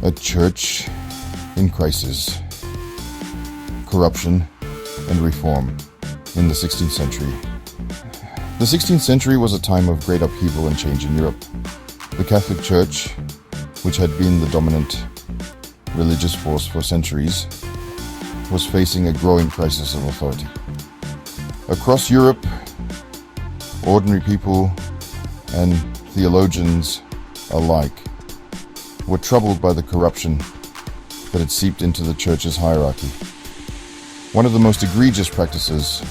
A church in crisis, corruption and reform in the 16th century. The 16th century was a time of great upheaval and change in Europe. The Catholic Church, which had been the dominant religious force for centuries, was facing a growing crisis of authority. Across Europe, ordinary people and theologians alike were troubled by the corruption that had seeped into the church's hierarchy. One of the most egregious practices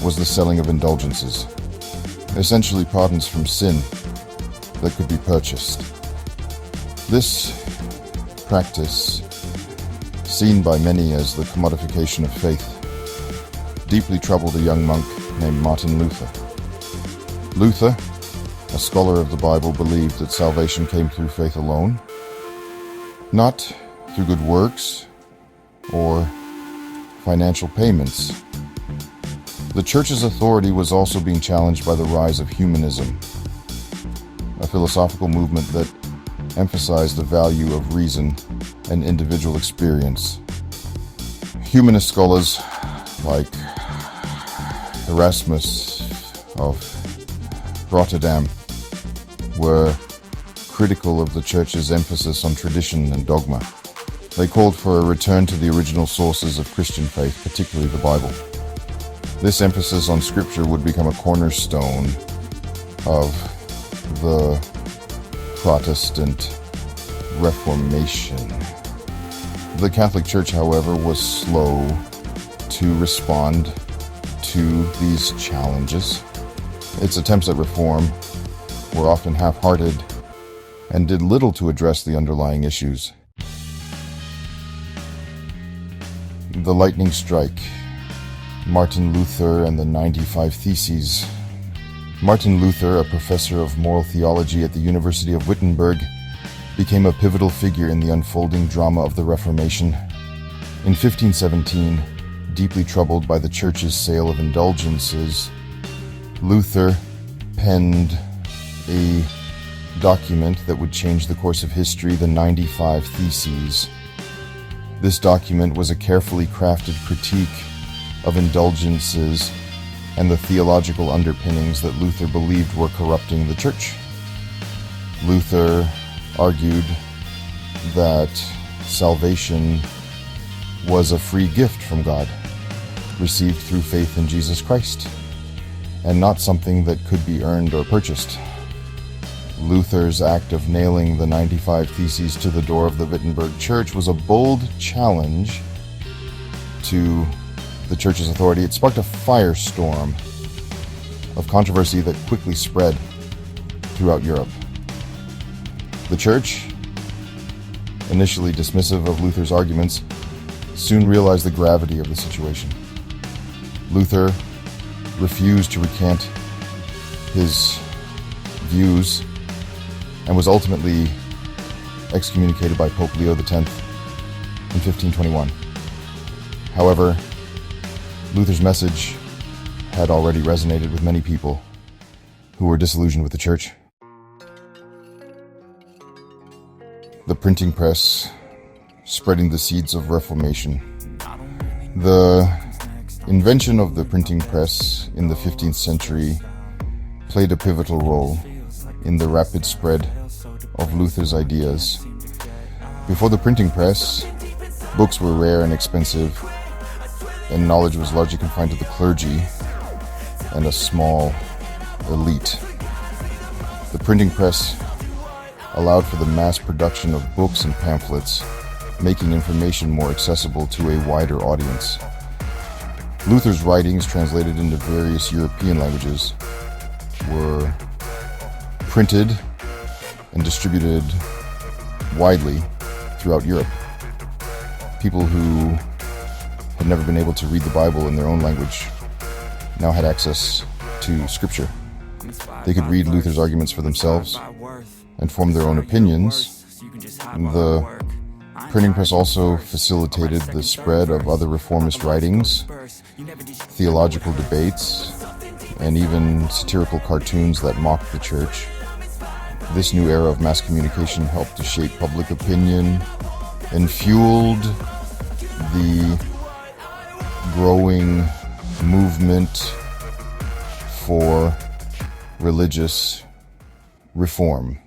was the selling of indulgences, essentially pardons from sin that could be purchased. This practice, seen by many as the commodification of faith, deeply troubled a young monk named Martin Luther. Luther, a scholar of the Bible, believed that salvation came through faith alone, not through good works or financial payments. The church's authority was also being challenged by the rise of humanism, a philosophical movement that emphasized the value of reason and individual experience. Humanist scholars like Erasmus of Rotterdam were critical of the church's emphasis on tradition and dogma. They called for a return to the original sources of Christian faith, particularly the Bible. This emphasis on Scripture would become a cornerstone of the Protestant Reformation. The Catholic Church, however, was slow to respond to these challenges. Its attempts at reform were often half-hearted and did little to address the underlying issues. The lightning strike, Martin Luther and the 95 Theses. Martin Luther, a professor of moral theology at the University of Wittenberg, became a pivotal figure in the unfolding drama of the Reformation. In 1517, deeply troubled by the church's sale of indulgences, Luther penned a document that would change the course of history, the 95 Theses. This document was a carefully crafted critique of indulgences and the theological underpinnings that Luther believed were corrupting the church. Luther argued that salvation was a free gift from God, received through faith in Jesus Christ, and not something that could be earned or purchased. Luther's act of nailing the 95 Theses to the door of the Wittenberg church was a bold challenge to the church's authority. It sparked a firestorm of controversy that quickly spread throughout Europe. The church, initially dismissive of Luther's arguments, soon realized the gravity of the situation. Luther refused to recant his views and was ultimately excommunicated by Pope Leo X in 1521. However, Luther's message had already resonated with many people who were disillusioned with the church. The printing press, spreading the seeds of Reformation. The invention of the printing press in the 15th century played a pivotal role in the rapid spread of Luther's ideas. Before the printing press, books were rare and expensive, and knowledge was largely confined to the clergy and a small elite. The printing press allowed for the mass production of books and pamphlets, making information more accessible to a wider audience. Luther's writings, translated into various European languages, were printed and distributed widely throughout Europe. People who had never been able to read the Bible in their own language now had access to Scripture. They could read Luther's arguments for themselves and form their own opinions. The printing press also facilitated the spread of other reformist writings, theological debates, and even satirical cartoons that mocked the church. This new era of mass communication helped to shape public opinion and fueled the growing movement for religious reform.